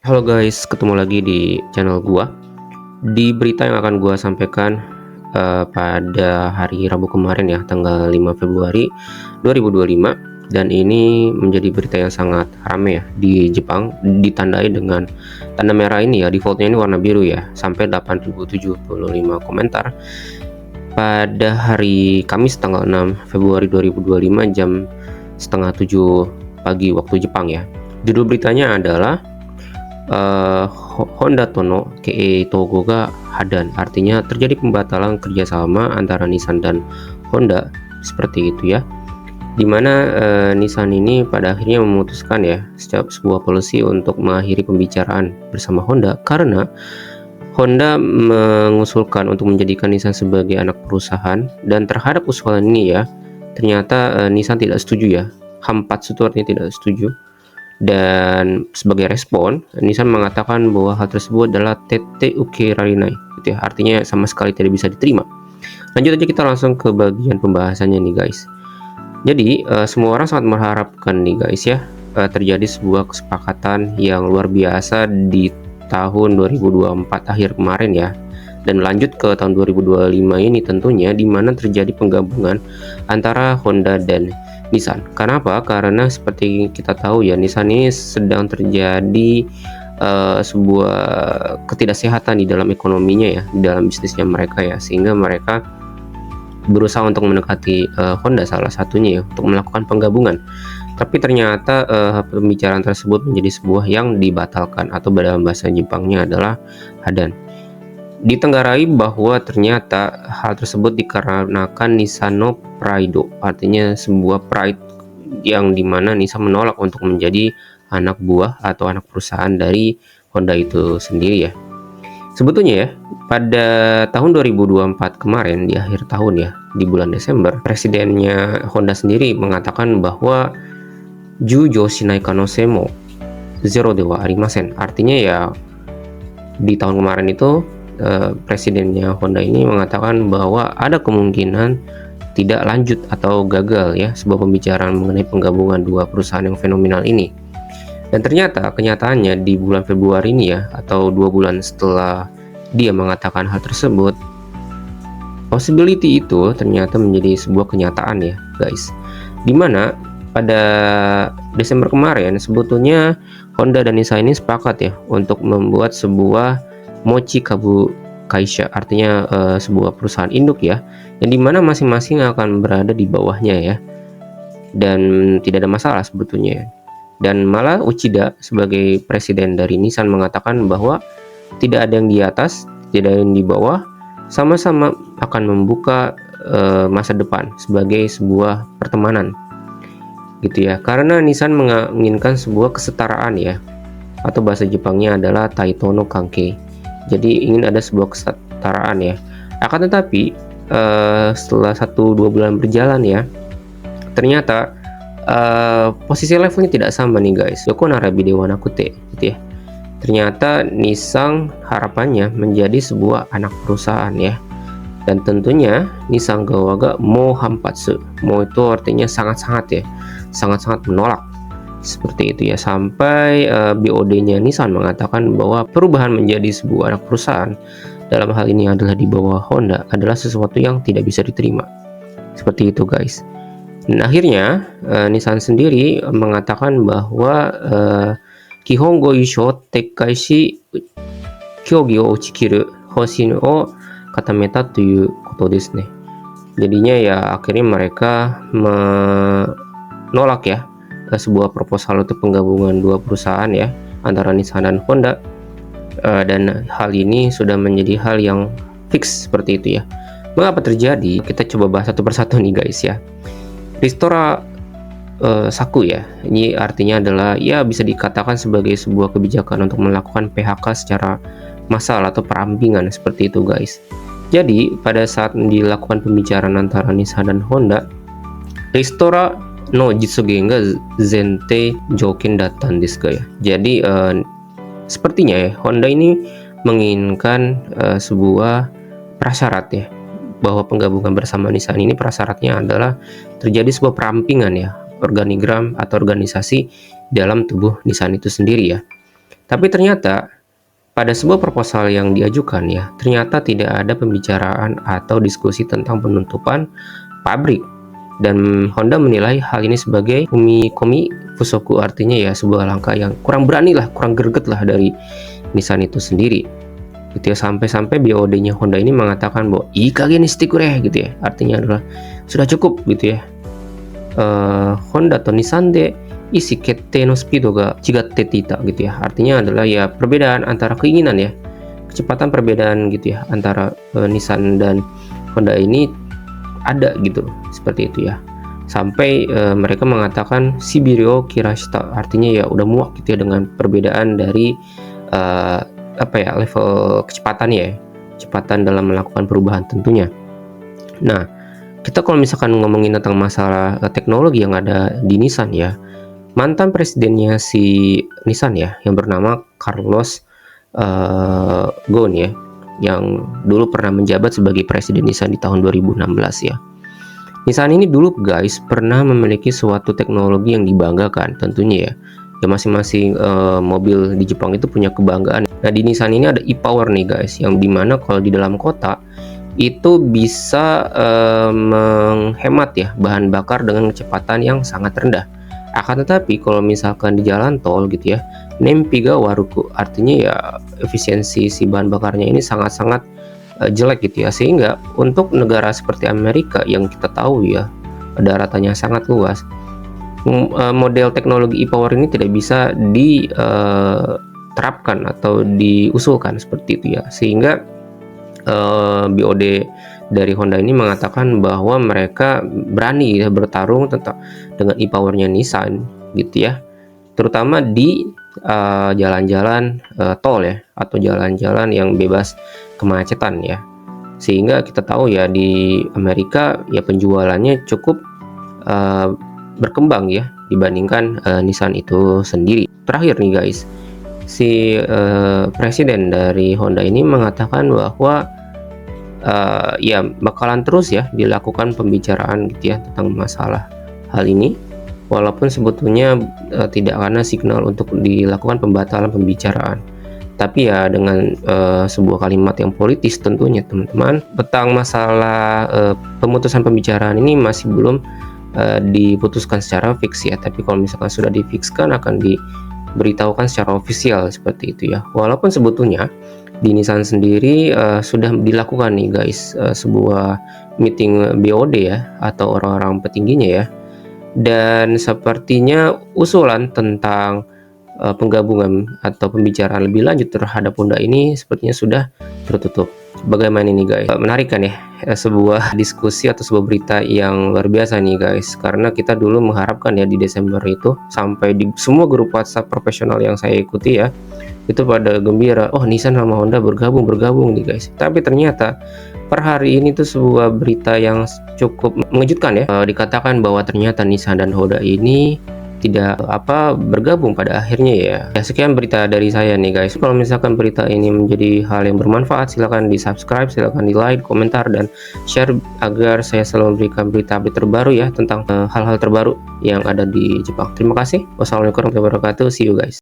Halo guys, ketemu lagi di channel gua. Di berita yang akan gua sampaikan pada hari Rabu kemarin ya, tanggal 5 Februari 2025, dan ini menjadi berita yang sangat ramai ya di Jepang, ditandai dengan tanda merah ini ya, defaultnya ini warna biru ya, sampai 8.075 komentar pada hari Kamis tanggal 6 Februari 2025 jam setengah 7 pagi waktu Jepang ya. Judul beritanya adalah Honda Tono Kei Togo ga Hadan, artinya terjadi pembatalan kerjasama antara Nissan dan Honda, seperti itu ya, dimana Nissan ini pada akhirnya memutuskan ya sebuah polisi untuk mengakhiri pembicaraan bersama Honda karena Honda mengusulkan untuk menjadikan Nissan sebagai anak perusahaan, dan terhadap usulan ini ya ternyata Nissan tidak setuju ya. Hampat itu artinya tidak setuju, dan sebagai respon Nissan mengatakan bahwa hal tersebut adalah tete uke rarinai gitu ya, artinya sama sekali tidak bisa diterima. Lanjut aja, kita langsung ke bagian pembahasannya nih guys. Jadi semua orang sangat mengharapkan nih guys ya, terjadi sebuah kesepakatan yang luar biasa di tahun 2024 akhir kemarin ya, dan lanjut ke tahun 2025 ini tentunya, di mana terjadi penggabungan antara Honda dan Nissan. Kenapa? Karena seperti kita tahu ya, Nissan ini sedang terjadi sebuah ketidaksehatan di dalam ekonominya ya, di dalam bisnisnya mereka ya, sehingga mereka berusaha untuk mendekati Honda salah satunya ya, untuk melakukan penggabungan. Tapi ternyata pembicaraan tersebut menjadi sebuah yang dibatalkan, atau dalam bahasa Jepangnya adalah hadan. Ditenggarai bahwa ternyata hal tersebut dikarenakan Nissan no Pride, artinya sebuah pride yang dimana Nissan menolak untuk menjadi anak buah atau anak perusahaan dari Honda itu sendiri ya. Sebetulnya ya, pada tahun 2024 kemarin di akhir tahun ya, di bulan Desember, presidennya Honda sendiri mengatakan bahwa Jujo shinai kanosei mo zero dewa arimasen, artinya ya di tahun kemarin itu presidennya Honda ini mengatakan bahwa ada kemungkinan tidak lanjut atau gagal ya sebuah pembicaraan mengenai penggabungan dua perusahaan yang fenomenal ini. Dan ternyata kenyataannya di bulan Februari ini ya, atau 2 bulan setelah dia mengatakan hal tersebut, possibility itu ternyata menjadi sebuah kenyataan ya guys, dimana pada Desember kemarin sebetulnya Honda dan Nissan ini sepakat ya untuk membuat sebuah Mochi Kabu Kaisha, artinya sebuah perusahaan induk ya, yang dimana masing-masing akan berada di bawahnya ya, dan tidak ada masalah sebetulnya. Dan malah Uchida sebagai presiden dari Nissan mengatakan bahwa tidak ada yang di atas, tidak ada yang di bawah, sama-sama akan membuka masa depan sebagai sebuah pertemanan gitu ya, karena Nissan menginginkan sebuah kesetaraan ya, atau bahasa Jepangnya adalah Taitono Kanke. Jadi ingin ada sebuah kesetaraan ya. Akan tetapi setelah 1-2 bulan berjalan ya, ternyata posisi levelnya tidak sama nih guys. Yoko narabi dewa nakute gitu ya. Ternyata Nissan harapannya menjadi sebuah anak perusahaan ya. Dan tentunya Nissan Gawaga mo hampatsu. Mo itu artinya sangat-sangat ya, sangat-sangat menolak, seperti itu ya, sampai BOD-nya Nissan mengatakan bahwa perubahan menjadi sebuah anak perusahaan, dalam hal ini adalah di bawah Honda, adalah sesuatu yang tidak bisa diterima. Seperti itu guys. Dan akhirnya Nissan sendiri mengatakan bahwa Kihongo Isho Tekkai shi Kyogi o Uchikiru Hoshin o Katameta tuyu koto desu ne. Jadinya ya akhirnya mereka menolak ya sebuah proposal untuk penggabungan dua perusahaan ya, antara Nissan dan Honda, dan hal ini sudah menjadi hal yang fix seperti itu ya. Mengapa terjadi? Kita coba bahas satu persatu nih guys ya. Ristora Saku ya, ini artinya adalah ya bisa dikatakan sebagai sebuah kebijakan untuk melakukan PHK secara massal atau perampingan, seperti itu guys. Jadi pada saat dilakukan pembicaraan antara Nissan dan Honda, Ristora no jitsugen ga zente jokin datan desu ga ya. Jadi sepertinya ya Honda ini menginginkan sebuah prasyarat ya, bahwa penggabungan bersama Nissan ini prasyaratnya adalah terjadi sebuah perampingan ya, organigram atau organisasi dalam tubuh Nissan itu sendiri ya. Tapi ternyata pada sebuah proposal yang diajukan ya, ternyata tidak ada pembicaraan atau diskusi tentang penutupan pabrik. Dan Honda menilai hal ini sebagai komi fusoku, artinya ya sebuah langkah yang kurang berani lah, kurang greget lah dari Nissan itu sendiri. Gitu ya, sampai-sampai BOD-nya Honda ini mengatakan bahwa ika gini stikure gitu ya. Artinya adalah sudah cukup gitu ya. Honda atau Nissan de isi kette no speedo ga chigatte tita gitu ya. Artinya adalah ya perbedaan antara keinginan ya, kecepatan perbedaan gitu ya antara Nissan dan Honda ini ada gitu, seperti itu ya. Sampai mereka mengatakan Shibirio kirashita, artinya ya udah muak gitu ya dengan perbedaan dari apa ya, level kecepatannya ya, kecepatan dalam melakukan perubahan tentunya. Nah, kita kalau misalkan ngomongin tentang masalah teknologi yang ada di Nissan ya, mantan presidennya si Nissan ya, yang bernama Carlos Ghosn ya, yang dulu pernah menjabat sebagai presiden Nissan di tahun 2016 ya. Nissan ini dulu guys pernah memiliki suatu teknologi yang dibanggakan tentunya ya. Ya masing-masing mobil di Jepang itu punya kebanggaan. Nah di Nissan ini ada e-power nih guys, yang dimana kalau di dalam kota itu bisa menghemat ya bahan bakar dengan kecepatan yang sangat rendah. Akan tetapi kalau misalkan di jalan tol gitu ya, nempiga waruku, artinya ya efisiensi si bahan bakarnya ini sangat-sangat jelek gitu ya, sehingga untuk negara seperti Amerika yang kita tahu ya daratannya sangat luas, model teknologi e-power ini tidak bisa diterapkan atau diusulkan seperti itu ya, sehingga BOD dari Honda ini mengatakan bahwa mereka berani ya bertarung dengan e-powernya Nissan gitu ya, terutama di jalan-jalan tol ya, atau jalan-jalan yang bebas kemacetan ya. Sehingga kita tahu ya di Amerika ya penjualannya cukup berkembang ya dibandingkan Nissan itu sendiri. Terakhir nih guys, si presiden dari Honda ini mengatakan bahwa ya bakalan terus ya dilakukan pembicaraan gitu ya tentang masalah hal ini, walaupun sebetulnya tidak ada signal untuk dilakukan pembatalan pembicaraan. Tapi ya dengan sebuah kalimat yang politis tentunya teman-teman, tentang masalah pemutusan pembicaraan ini masih belum diputuskan secara fix ya. Tapi kalau misalkan sudah difikskan akan diberitahukan secara ofisial seperti itu ya. Walaupun sebetulnya di Nissan sendiri sudah dilakukan nih guys sebuah meeting BOD ya, atau orang-orang petingginya ya, dan sepertinya usulan tentang penggabungan atau pembicaraan lebih lanjut terhadap Honda ini sepertinya sudah tertutup. Bagaimana ini guys? Menarik kan ya, sebuah diskusi atau sebuah berita yang luar biasa nih guys, karena kita dulu mengharapkan ya di Desember itu, sampai di semua grup WhatsApp profesional yang saya ikuti ya, itu pada gembira, oh Nissan sama Honda bergabung nih guys. Tapi ternyata per hari ini tuh sebuah berita yang cukup mengejutkan ya, dikatakan bahwa ternyata Nissan dan Honda ini tidak bergabung pada akhirnya ya. Ya sekian berita dari saya nih guys. Kalau misalkan berita ini menjadi hal yang bermanfaat, silahkan di subscribe, silahkan di like, komentar, dan share agar saya selalu memberikan berita-berita terbaru ya tentang hal-hal terbaru yang ada di Jepang. Terima kasih. Wassalamualaikum warahmatullahi wabarakatuh. See you guys.